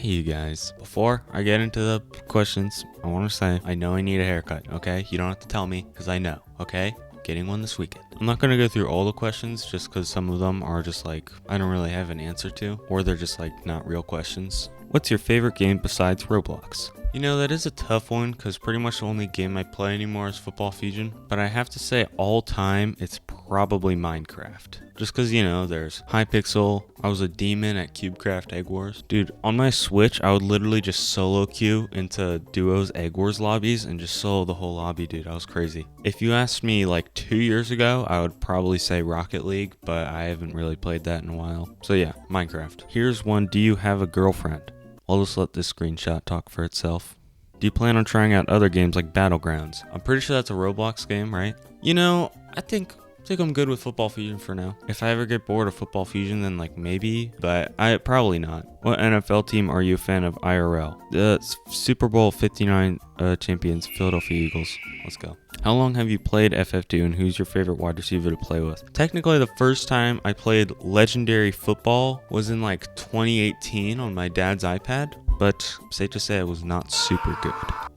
Hey you guys, before I get into the questions, I want to say I know I need a haircut, okay? You don't have to tell me, because I know, okay? Getting one this weekend. I'm not going to go through all the questions just because some of them are just like, I don't really have an answer to, or they're just like not real questions. What's your favorite game besides Roblox? You know, that is a tough one because pretty much the only game I play anymore is Football Fusion. But I have to say all time, it's probably Minecraft. Just because, you know, there's Hypixel. I was a demon at CubeCraft Egg Wars. Dude, on my Switch, I would literally just solo queue into Duo's Egg Wars lobbies and just solo the whole lobby, dude. I was crazy. If you asked me like 2 years ago, I would probably say Rocket League, but I haven't really played that in a while. So yeah, Minecraft. Here's one. Do you have a girlfriend? I'll just let this screenshot talk for itself. Do you plan on trying out other games like Battlegrounds? I'm pretty sure that's a Roblox game, right? You know, I think I'm good with Football Fusion for now. If I ever get bored of Football Fusion, then like maybe, but I probably not. What NFL team are you a fan of IRL? The Super Bowl 59 champions, Philadelphia Eagles. Let's go. How long have you played FF2 and who's your favorite wide receiver to play with? Technically, the first time I played Legendary Football was in like 2018 on my dad's iPad, but safe to say I was not super good.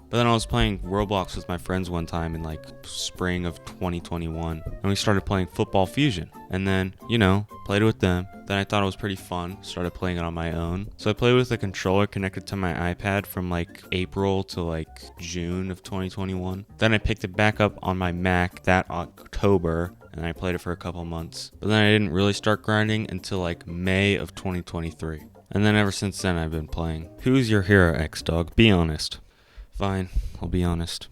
But then I was playing Roblox with my friends one time in like spring of 2021, and we started playing Football Fusion. And then, you know, played it with them. Then I thought it was pretty fun, started playing it on my own. So I played with a controller connected to my iPad from like April to like June of 2021. Then I picked it back up on my Mac that October, and I played it for a couple months. But then I didn't really start grinding until like May of 2023. And then ever since then I've been playing. Who's your hero, xdawgg? Be honest. Fine, I'll be honest.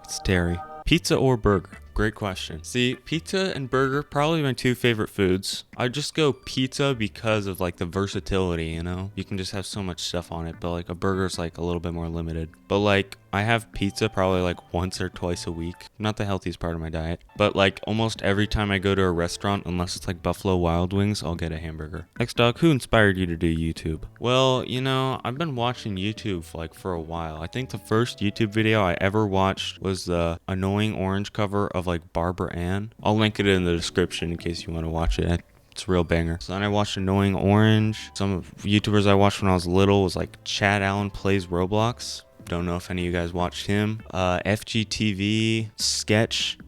It's Terry. Pizza or burger? Great question. See, pizza and burger, probably my two favorite foods. I just go pizza because of like the versatility, you know? You can just have so much stuff on it, but like a burger's like a little bit more limited. But like I have pizza probably like once or twice a week. Not the healthiest part of my diet, but like almost every time I go to a restaurant, unless it's like Buffalo Wild Wings, I'll get a hamburger. xdawgg, who inspired you to do YouTube? Well, you know, I've been watching YouTube for a while. I think the first YouTube video I ever watched was the annoying orange cover of like Barber Ann. I'll link it in the description in case you want to watch it. It's a real banger. So then I watched Annoying Orange. Some of YouTubers I watched when I was little was like Chad Allen Plays Roblox. Don't know if any of you guys watched him. FGTV, Sketch,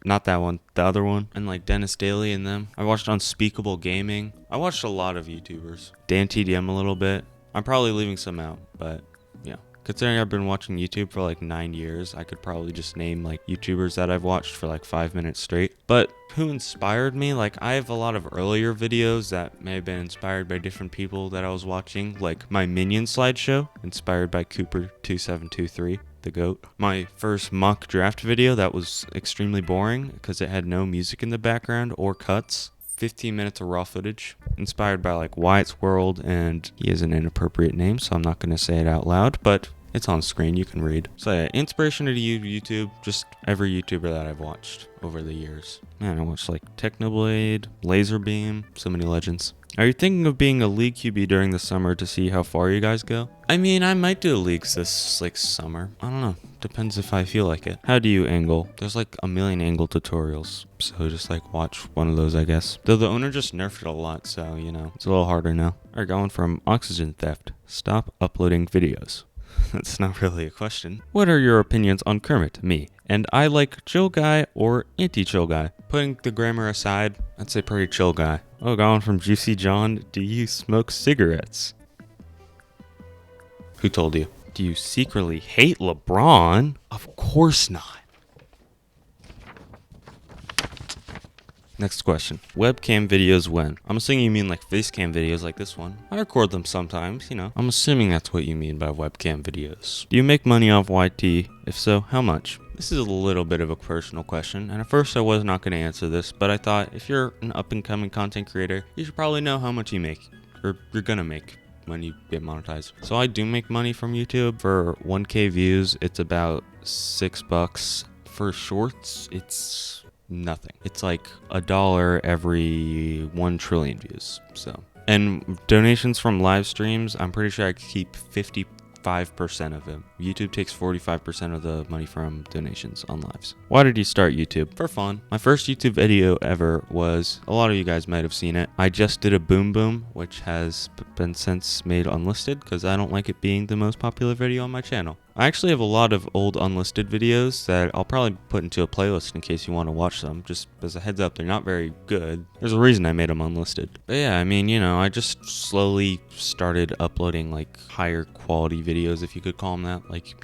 not that one, the other one, and like Dennis Daly and them. I watched Unspeakable Gaming. I watched a lot of YouTubers. Dan TDM a little bit. I'm probably leaving some out, but yeah. Considering I've been watching YouTube for like 9 years, I could probably just name like YouTubers that I've watched for like 5 minutes straight. But who inspired me? Like I have a lot of earlier videos that may have been inspired by different people that I was watching, like my Minion slideshow, inspired by Cooper2723, the GOAT. My first mock draft video that was extremely boring because it had no music in the background or cuts. 15 minutes of raw footage, inspired by like Wyatt's World, and he has an inappropriate name, so I'm not going to say it out loud, but it's on screen, you can read. So yeah, inspiration to YouTube, just every YouTuber that I've watched over the years. Man, I watched like Technoblade, Laserbeam, so many legends. Are you thinking of being a League QB during the summer to see how far you guys go? I mean, I might do a leagues this like summer. I don't know. Depends if I feel like it. How do you angle? There's like a million angle tutorials, so just like watch one of those, I guess. Though the owner just nerfed it a lot, so you know, it's a little harder now. Alright, going from oxygen theft. Stop uploading videos. That's not really a question. What are your opinions on Kermit, me? And I like chill guy or anti-chill guy? Putting the grammar aside, I'd say pretty chill guy. Oh, going from Juicy John, do you smoke cigarettes? Who told you? Do you secretly hate LeBron? Of course not. Next question. Webcam videos when? I'm assuming you mean like facecam videos like this one. I record them sometimes, you know. I'm assuming that's what you mean by webcam videos. Do you make money off YT? If so, how much? This is a little bit of a personal question, and at first I was not going to answer this, but I thought if you're an up-and-coming content creator, you should probably know how much you make, or you're gonna make when you get monetized. So I do make money from YouTube. For 1K views, it's about $6. For shorts, it's nothing. It's like $1 every 1 trillion views. So, and donations from live streams, I'm pretty sure I keep 50 45% of it. YouTube takes 45% of the money from donations on lives. Why did you start YouTube? For fun. My first YouTube video ever was, a lot of you guys might have seen it. I just did a boom boom, which has been since made unlisted because I don't like it being the most popular video on my channel. I actually have a lot of old unlisted videos that I'll probably put into a playlist in case you want to watch them. Just as a heads up, they're not very good. There's a reason I made them unlisted. But yeah, I mean, I just slowly started uploading like higher quality videos, if you could call them that. Like,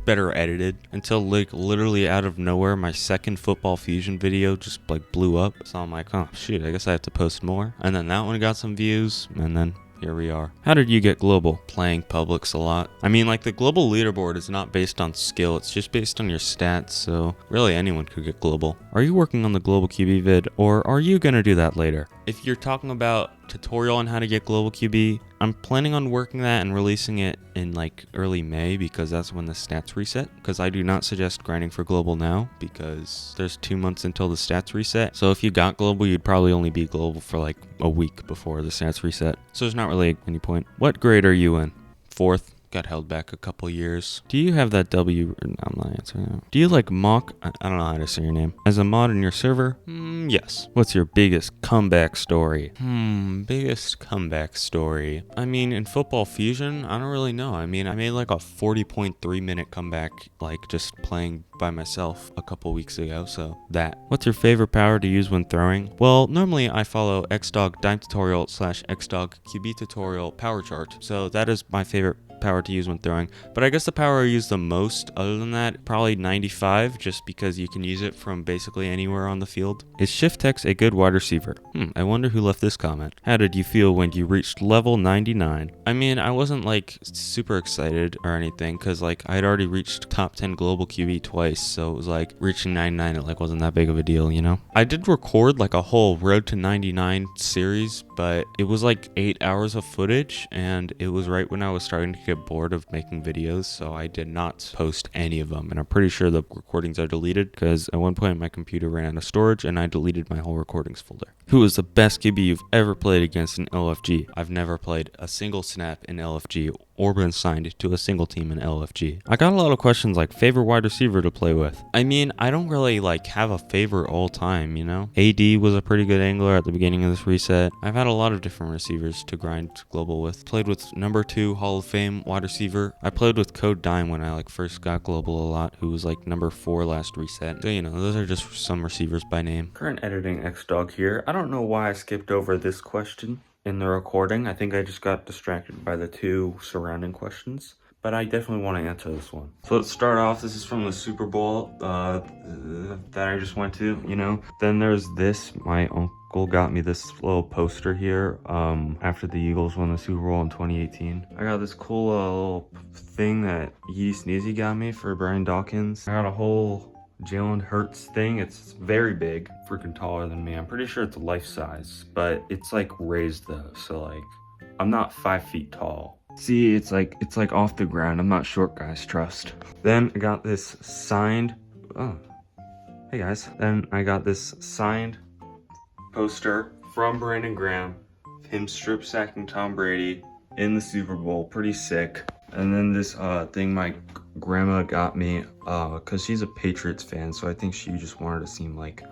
better edited, until like literally out of nowhere my second football fusion video just like blew up. So I'm like, oh shoot, I guess I have to post more. And then that one got some views, and then here we are. How did you get global? Playing Publix a lot. I mean, like, the global leaderboard is not based on skill, it's just based on your stats, so really anyone could get global. Are you working on the global QB vid, or are you gonna do that later? If you're talking about tutorial on how to get global QB, I'm planning on working that and releasing it in like early May, because that's when the stats reset. Because I do not suggest grinding for global now, because there's 2 months until the stats reset. So if you got global, you'd probably only be global for like a week before the stats reset. So there's not really any point. What grade are you in? 4th. Got held back a couple years. Do you have that W? I'm not answering that. Do you like mock? I don't know how to say your name. As a mod in your server? Yes. What's your biggest comeback story? Biggest comeback story. I mean, in football fusion, I don't really know. I mean, I made like a 40.3 minute comeback, like just playing by myself a couple weeks ago, so that. What's your favorite power to use when throwing? Well, normally I follow xdawgg dime tutorial / xdawgg QB tutorial power chart, so that is my favorite power to use when throwing. But I guess the power I use the most, other than that, probably 95, just because you can use it from basically anywhere on the field. Is Shift Text a good wide receiver? I wonder who left this comment. How did you feel when you reached level 99? I mean, I wasn't like super excited or anything, because like I'd already reached top 10 global QB twice, so it was like reaching 99, it like wasn't that big of a deal, I did record like a whole road to 99 series, but it was like 8 hours of footage, and it was right when I was starting to get bored of making videos, so I did not post any of them, and I'm pretty sure the recordings are deleted, because at one point my computer ran out of storage and I deleted my whole recordings folder. Who is the best QB you've ever played against in LFG? I've never played a single snap in LFG or been signed to a single team in LFG. I got a lot of questions like favorite wide receiver to play with. I mean, I don't really like have a favorite all time, AD was a pretty good angler at the beginning of this reset. I've had a lot of different receivers to grind global with. Played with number 2 Hall of Fame wide receiver. I played with Code Dime when I like first got global a lot, who was like number 4 last reset. So those are just some receivers by name. Current editing xdawgg here. I don't know why I skipped over this question in the recording. I think I just got distracted by the 2 surrounding questions, but I definitely want to answer this one. So let's start off. This is from the Super Bowl that I just went to, Then there's this. My uncle got me this little poster here after the Eagles won the Super Bowl in 2018. I got this cool little thing that Yeezy Sneezy got me for Brian Dawkins. I got a whole Jalen Hurts thing. It's very big, freaking taller than me. I'm pretty sure it's life size, but it's like raised though, so like I'm not 5 feet tall. See, it's like off the ground. I'm not short, guys, trust. Then I got this signed, hey guys. Then I got this signed poster from Brandon Graham, him strip sacking Tom Brady in the Super Bowl, pretty sick. And then this thing my grandma got me, because she's a Patriots fan, so I think she just wanted to seem like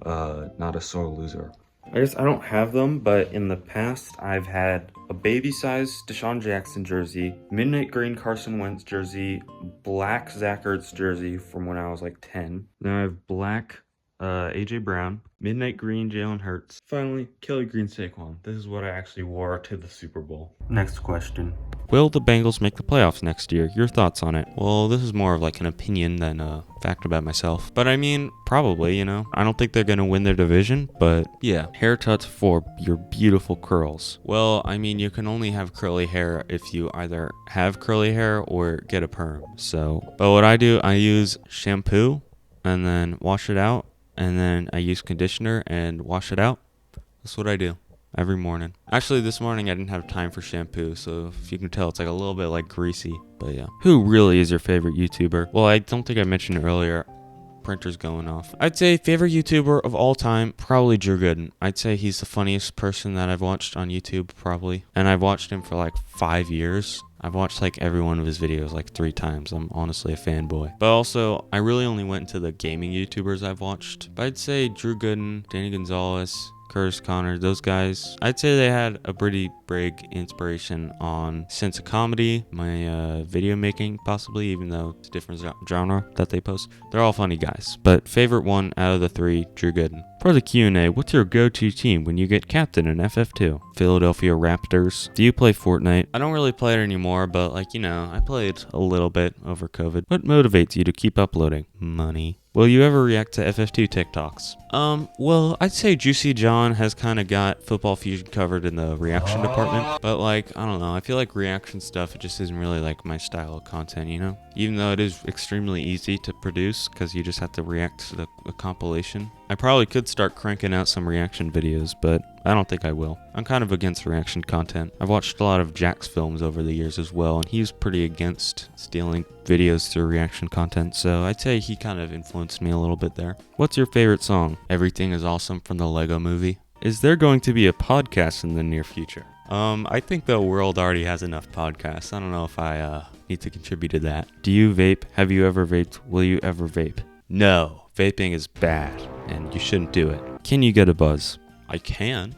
not a sore loser. I guess I don't have them, but in the past I've had a baby size Deshaun Jackson jersey, midnight green Carson Wentz jersey, black Zach Ertz jersey from when I was like 10. Then I have black AJ Brown, midnight green Jalen Hurts. Finally, Kelly Green Saquon. This is what I actually wore to the Super Bowl. Next question. Will the Bengals make the playoffs next year? Your thoughts on it? Well, this is more of like an opinion than a fact about myself. But I mean, probably, I don't think they're going to win their division, but yeah. Hair tuts for your beautiful curls. Well, I mean, you can only have curly hair if you either have curly hair or get a perm. But what I do, I use shampoo and then wash it out. And then I use conditioner and wash it out. That's what I do every morning. Actually, this morning I didn't have time for shampoo, so if you can tell, it's like a little bit like greasy, but yeah. Who really is your favorite YouTuber? Well, I don't think I mentioned earlier. Printer's going off. I'd say favorite YouTuber of all time, probably Drew Gooden. I'd say he's the funniest person that I've watched on YouTube, probably. And I've watched him for like 5 years. I've watched like every one of his videos like 3 times. I'm honestly a fanboy. But also, I really only went into the gaming YouTubers I've watched. But I'd say Drew Gooden, Danny Gonzalez, Curtis Connor, those guys, I'd say they had a pretty big inspiration on sense of comedy, my video making possibly, even though it's a different genre that they post. They're all funny guys, but favorite one out of the 3, Drew Gooden. For the Q&A, what's your go-to team when you get captain in FF2? Philadelphia Raptors. Do you play Fortnite? I don't really play it anymore, but like, I played a little bit over COVID. What motivates you to keep uploading? Money. Will you ever react to FF2 TikToks? Well, I'd say Juicy John has kind of got Football Fusion covered in the reaction department, but like, I don't know, I feel like reaction stuff, it just isn't really like my style of content, Even though it is extremely easy to produce, because you just have to react to the compilation. I probably could start cranking out some reaction videos, but I don't think I will. I'm kind of against reaction content. I've watched a lot of Jack's films over the years as well, and he's pretty against stealing videos through reaction content, so I'd say he kind of influenced me a little bit there. What's your favorite song? Everything is Awesome from the Lego Movie. Is there going to be a podcast in the near future? I think the world already has enough podcasts. I don't know if I need to contribute to that. Do you vape? Have you ever vaped? Will you ever vape? No. Vaping is bad, and you shouldn't do it. Can you get a buzz? I can.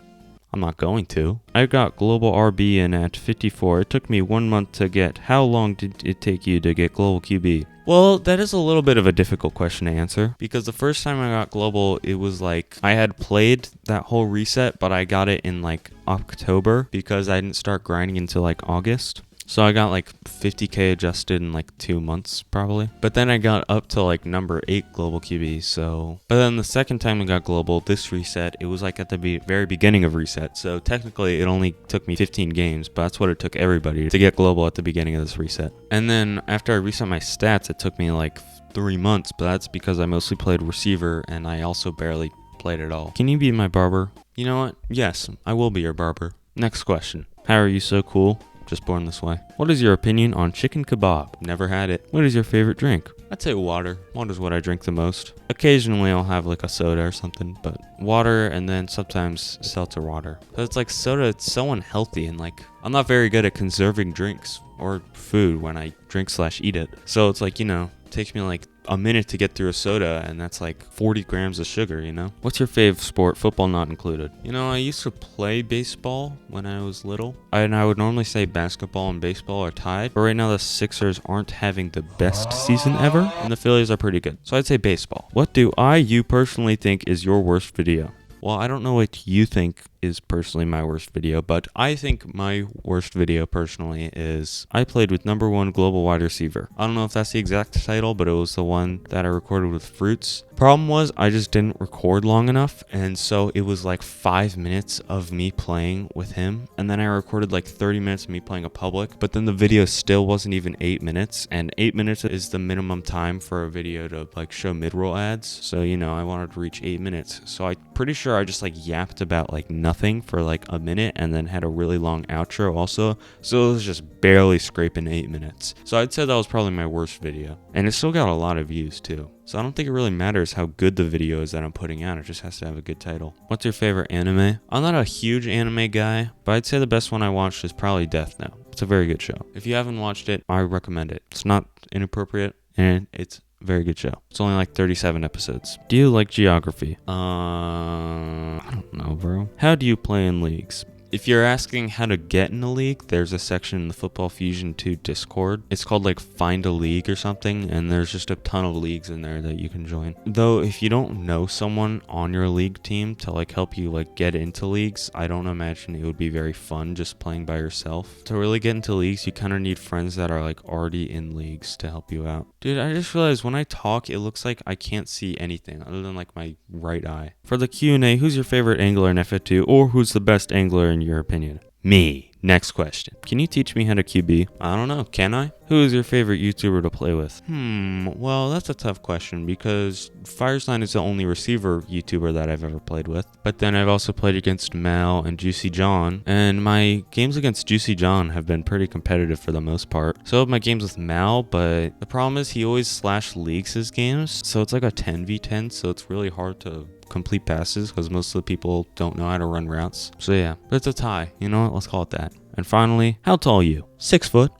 I'm not going to. I got Global RB in at 54. It took me 1 month to get. How long did it take you to get Global QB? Well, that is a little bit of a difficult question to answer, because the first time I got Global, it was like I had played that whole reset, but I got it in like October because I didn't start grinding until like August. So I got like 50k adjusted in like 2 months probably. But then I got up to like number 8 global QB. But then the second time I got global, this reset, it was like at the very beginning of reset. So technically it only took me 15 games, but that's what it took everybody to get global at the beginning of this reset. And then after I reset my stats, it took me like 3 months, but that's because I mostly played receiver and I also barely played at all. Can you be my barber? You know what? Yes, I will be your barber. Next question. How are you so cool? Just born this way. What is your opinion on chicken kebab? Never had it. What is your favorite drink? I'd say water. Water's what I drink the most. Occasionally I'll have like a soda or something, but water and then sometimes seltzer water. But it's like soda, it's so unhealthy, and like I'm not very good at conserving drinks or food when I drink/eat it. So it's like, it takes me like a minute to get through a soda, and that's like 40 grams of sugar, What's your fave sport, football not included? I used to play baseball when I was little, and I would normally say basketball and baseball are tied, but right now the Sixers aren't having the best season ever, and the Phillies are pretty good, so I'd say baseball. What do you personally think is your worst video? Well, I don't know what you think is personally my worst video, but I think my worst video personally is I played with number 1 global wide receiver. I don't know if that's the exact title, but it was the one that I recorded with Fruits. Problem was I just didn't record long enough, and so it was like 5 minutes of me playing with him, and then I recorded like 30 minutes of me playing a public, but then the video still wasn't even 8 minutes, and 8 minutes is the minimum time for a video to like show mid-roll ads, so I wanted to reach 8 minutes, so I'm pretty sure I just like yapped about like nothing for like a minute and then had a really long outro also, so it was just barely scraping 8 minutes. So I'd say that was probably my worst video, and it still got a lot of views too. So I don't think it really matters how good the video is that I'm putting out, it just has to have a good title. What's your favorite anime? I'm not a huge anime guy, but I'd say the best one I watched is probably Death Note. It's a very good show. If you haven't watched it, I recommend it. It's not inappropriate, and it's a very good show. It's only like 37 episodes. Do you like geography? I don't know, bro. How do you play in leagues? If you're asking how to get in a league, there's a section in the Football Fusion 2 Discord. It's called like Find a League or something, and there's just a ton of leagues in there that you can join. Though if you don't know someone on your league team to like help you like get into leagues, I don't imagine it would be very fun just playing by yourself. To really get into leagues, you kind of need friends that are like already in leagues to help you out. Dude, I just realized when I talk, it looks like I can't see anything other than like my right eye. For the Q&A, who's your favorite angler in FF2, or who's the best angler in your opinion? Me. Next question. Can you teach me how to QB? I don't know. Can I? Who is your favorite YouTuber to play with? Well, that's a tough question because Firesign is the only receiver YouTuber that I've ever played with. But then I've also played against Mal and Juicy John, and my games against Juicy John have been pretty competitive for the most part. So have my games with Mal, but the problem is he always /leaks his games, so it's like a 10v10, so it's really hard to complete passes because most of the people don't know how to run routes. So yeah, but it's a tie. You know what? Let's call it that. And finally, how tall are you? 6 foot.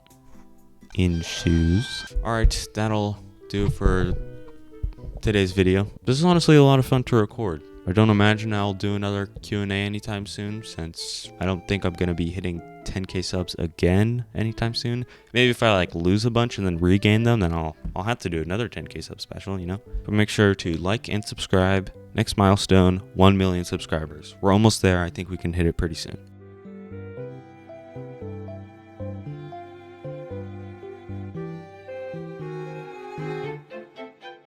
in shoes. Alright, that'll do for today's video. This is honestly a lot of fun to record. I don't imagine I'll do another Q&A anytime soon, since I don't think I'm going to be hitting 10k subs again anytime soon. Maybe if I like lose a bunch and then regain them, then I'll have to do another 10k sub special, you know? But make sure to like and subscribe. Next milestone, 1 million subscribers. We're almost there. I think we can hit it pretty soon.